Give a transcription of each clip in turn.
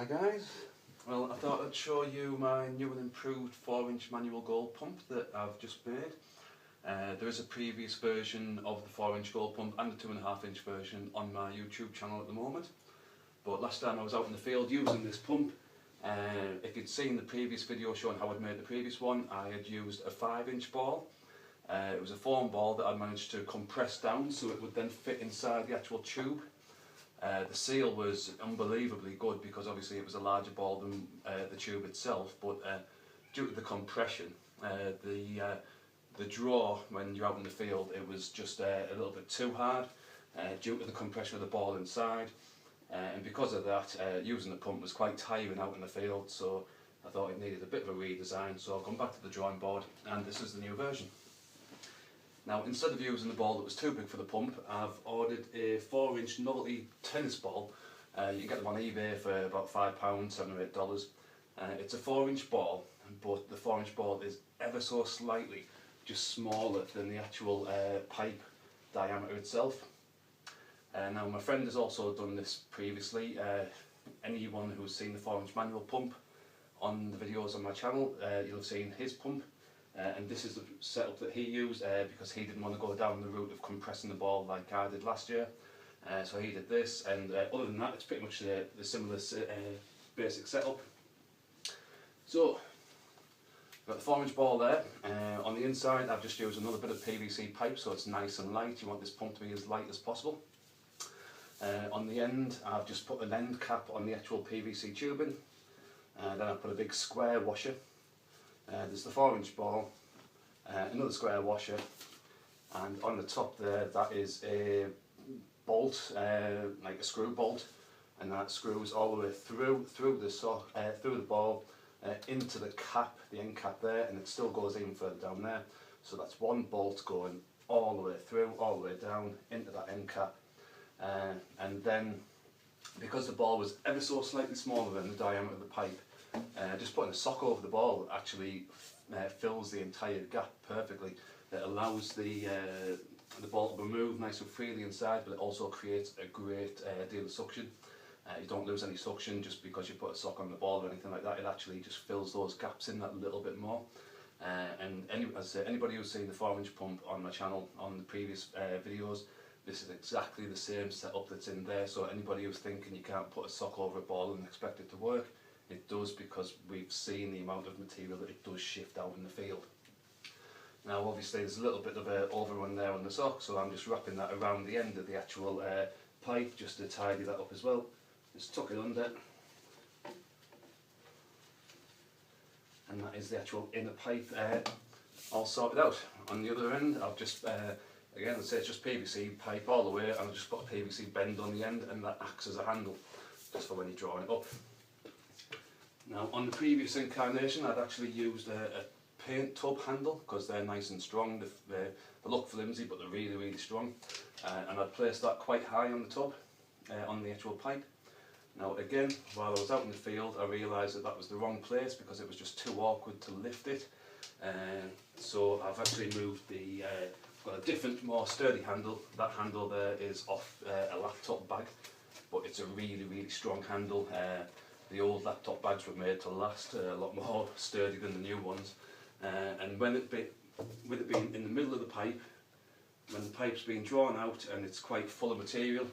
Hi guys, well I thought I'd show you my new and improved 4-inch manual gold pump that I've just made. There is a previous version of the 4-inch gold pump and the 2.5-inch version on my YouTube channel at the moment. But last time I was out in the field using this pump, if you'd seen the previous video showing how I'd made the previous one, I had used a 5-inch ball. It was a foam ball that I managed to compress down so it would then fit inside the actual tube. The seal was unbelievably good because obviously it was a larger ball than the tube itself, but due to the compression, the draw when you're out in the field, it was just a little bit too hard due to the compression of the ball inside, and because of that, using the pump was quite tiring out in the field, so I thought it needed a bit of a redesign, so I've gone back to the drawing board and this is the new version. Now, instead of using the ball that was too big for the pump, I've ordered a 4-inch novelty tennis ball. You can get them on eBay for about £5, $7 or $8. It's a 4-inch ball, but the 4-inch ball is ever so slightly just smaller than the actual pipe diameter itself. Now, my friend has also done this previously. Anyone who's seen the 4-inch manual pump on the videos on my channel, you'll have seen his pump. And this is the setup that he used because he didn't want to go down the route of compressing the ball like I did last year. So he did this, and other than that, it's pretty much the similar basic setup. So, got the 4-inch ball there. On the inside, I've just used another bit of PVC pipe so it's nice and light. You want this pump to be as light as possible. On the end, I've just put an end cap on the actual PVC tubing. Then I've put a big square washer. There's the 4-inch ball, another square washer, and on the top there that is a bolt, like a screw bolt, and that screws all the way through the ball into the cap, the end cap there, and it still goes even further down there. So that's one bolt going all the way through, all the way down into that end cap, and then because the ball was ever so slightly smaller than the diameter of the pipe, just putting a sock over the ball actually fills the entire gap perfectly. It allows the ball to move nice and freely inside, but it also creates a great deal of suction. You don't lose any suction just because you put a sock on the ball or anything like that. It actually just fills those gaps in that little bit more. And as I say, anybody who's seen the 4-inch pump on my channel on the previous videos, this is exactly the same setup that's in there. So anybody who's thinking you can't put a sock over a ball and expect it to work, it does, because we've seen the amount of material that it does shift out in the field. Now obviously there's a little bit of an overrun there on the sock, so I'm just wrapping that around the end of the actual pipe just to tidy that up as well. Just tuck it under, and that is the actual inner pipe all sorted out. On the other end, I've just again, let's say it's just PVC pipe all the way, and I've just got a PVC bend on the end, and that acts as a handle just for when you're drawing it up. Now, on the previous incarnation, I'd actually used a paint tub handle because they're nice and strong. They look flimsy, but they're really, really strong. And I'd placed that quite high on the tub, on the actual pipe. Now, again, while I was out in the field, I realised that that was the wrong place because it was just too awkward to lift it. So I've actually moved the, got a different, more sturdy handle. That handle there is off a laptop bag, but it's a really, really strong handle. The old laptop bags were made to last, a lot more sturdy than the new ones. And with it being in the middle of the pipe, when the pipe's being drawn out and it's quite full of material,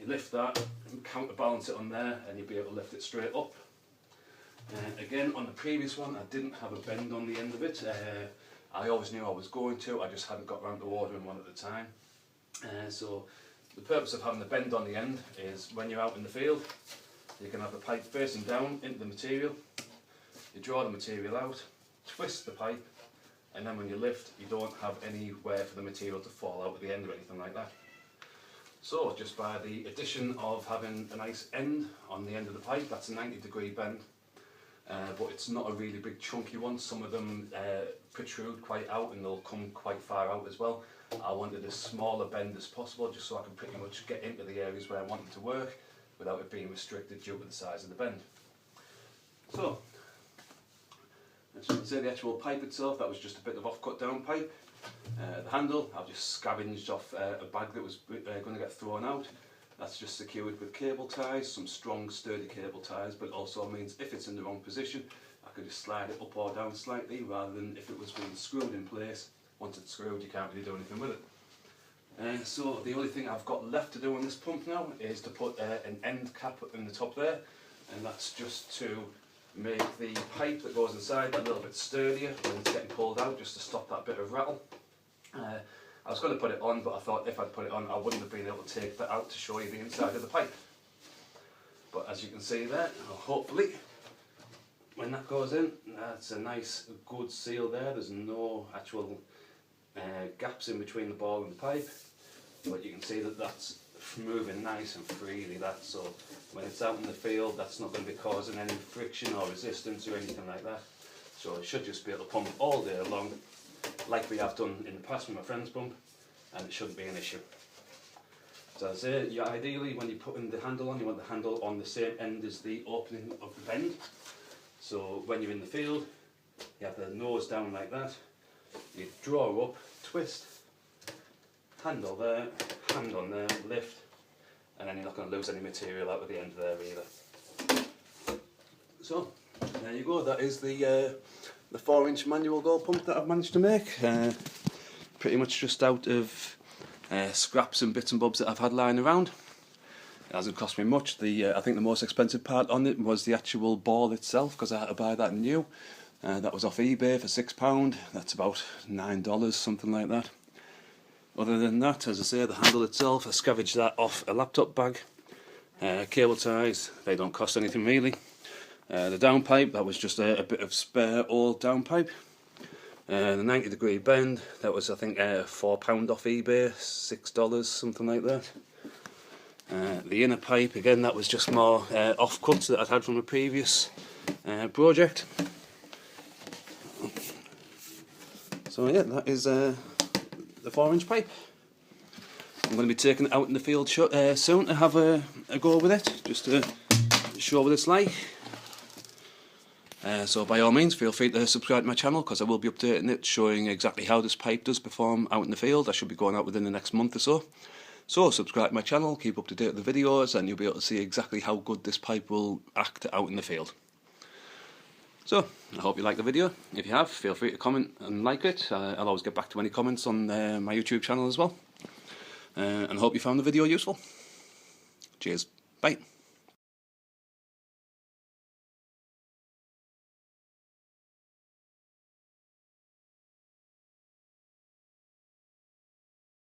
you lift that and counterbalance it on there and you'll be able to lift it straight up. Again, on the previous one, I didn't have a bend on the end of it. I always knew I was going to, I just hadn't got around to ordering one at the time. So the purpose of having the bend on the end is when you're out in the field, you can have the pipe facing down into the material, you draw the material out, twist the pipe, and then when you lift, you don't have anywhere for the material to fall out at the end or anything like that. So just by the addition of having a nice end on the end of the pipe, that's a 90-degree bend, but it's not a really big chunky one. Some of them protrude quite out and they'll come quite far out as well. I wanted as small a bend as possible just so I can pretty much get into the areas where I want it to work without it being restricted due to the size of the bend. So, as you can see, the actual pipe itself, that was just a bit of off-cut down pipe. The handle, I've just scavenged off a bag that was going to get thrown out. That's just secured with cable ties, some strong sturdy cable ties, but it also means if it's in the wrong position I can just slide it up or down slightly, rather than if it was being screwed in place. Once it's screwed you can't really do anything with it. So the only thing I've got left to do on this pump now is to put an end cap in the top there, and that's just to make the pipe that goes inside a little bit sturdier when it's getting pulled out, just to stop that bit of rattle. I was going to put it on, but I thought if I'd put it on I wouldn't have been able to take that out to show you the inside of the pipe. But as you can see there, hopefully when that goes in, that's a nice good seal there. There's no actual gaps in between the ball and the pipe, but you can see that that's moving nice and freely, so when it's out in the field that's not going to be causing any friction or resistance or anything like that. So it should just be able to pump all day long like we have done in the past with my friend's pump, and it shouldn't be an issue. So as I say, ideally when you put in the handle on, you want the handle on the same end as the opening of the bend. So when you're in the field you have the nose down like that, you draw up, twist, handle there, hand on there, lift, and then you're not going to lose any material out of the end there either. So there you go, that is the 4-inch manual goal pump that I've managed to make. Pretty much just out of scraps and bits and bobs that I've had lying around. It hasn't cost me much. I think the most expensive part on it was the actual ball itself, because I had to buy that new. That was off eBay for £6, that's about $9, something like that. Other than that, as I say, the handle itself, I scavenged that off a laptop bag. Cable ties, they don't cost anything really. The downpipe, that was just a bit of spare old downpipe. The 90-degree bend, that was I think £4 off eBay, $6, something like that. The inner pipe, again, that was just more offcuts that I'd had from a previous project. So yeah, that is the 4-inch pipe. I'm going to be taking it out in the field soon to have a go with it, just to show what it's like. So by all means feel free to subscribe to my channel, because I will be updating it, showing exactly how this pipe does perform out in the field. I should be going out within the next month or so. So subscribe to my channel, keep up to date with the videos, and you'll be able to see exactly how good this pipe will act out in the field. So, I hope you like the video. If you have, feel free to comment and like it. I'll always get back to any comments on my YouTube channel as well. And I hope you found the video useful. Cheers. Bye.